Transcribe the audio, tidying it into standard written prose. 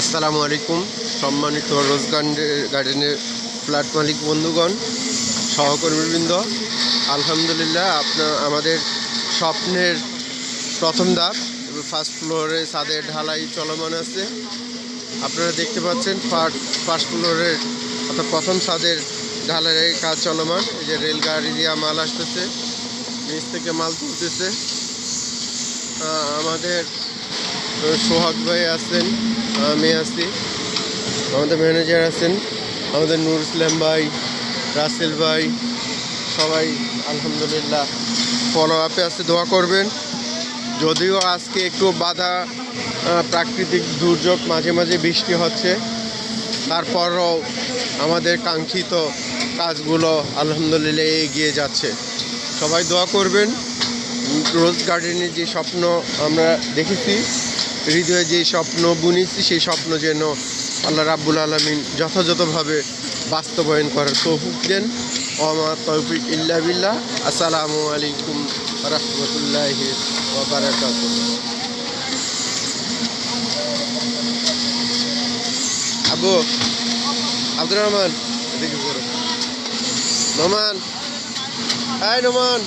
আসসালামু আলাইকুম সম্মানিত রোজ গার্ডেনের ফ্ল্যাট মালিক বন্ধুগণ, সহকর্মীবৃন্দ। আলহামদুলিল্লাহ, আমাদের স্বপ্নের প্রথম ধাপ ফার্স্ট ফ্লোরে ছাদের ঢালাই চলমান আছে। আপনারা দেখতে পাচ্ছেন ফার্স্ট ফ্লোরের অর্থাৎ প্রথম ছাদের ঢালাইয়ের কাজ চলমান। এই যে রেলগাড়ি দিয়ে মাল আসতেছে, নিচ থেকে মাল তুলতেছে। আমাদের সোহাগ ভাই আছেন, আমি আছি, আমাদের ম্যানেজার আছেন, আমাদের নুর ইসলাম ভাই, রাসেল ভাই, সবাই আলহামদুলিল্লাহ ফলো আপে আছে। দোয়া করবেন। যদিও আজকে একটু বাধা, প্রাকৃতিক দুর্যোগ, মাঝে মাঝে বৃষ্টি হচ্ছে, তারপরও আমাদের কাঙ্ক্ষিত কাজগুলো আলহামদুলিল্লাহ এগিয়ে যাচ্ছে। সবাই দোয়া করবেন। রোজ গার্ডেনের যে স্বপ্ন আমরা দেখেছি, হৃদয়ে যে স্বপ্ন বুনেছি, সেই স্বপ্ন যেন আল্লাহ রাব্বুল আলামিন যথাযথভাবে বাস্তবায়ন করার তৌফিক দেন। ওমা তৌফিক ইল্লা বিল্লাহ। আসসালামু আলাইকুম ওয়া রাহমাতুল্লাহি ওয়া বারাকাতুহু। আবু আব্দুর রহমান, এদিকে করো। নোমান, হাই নোমান।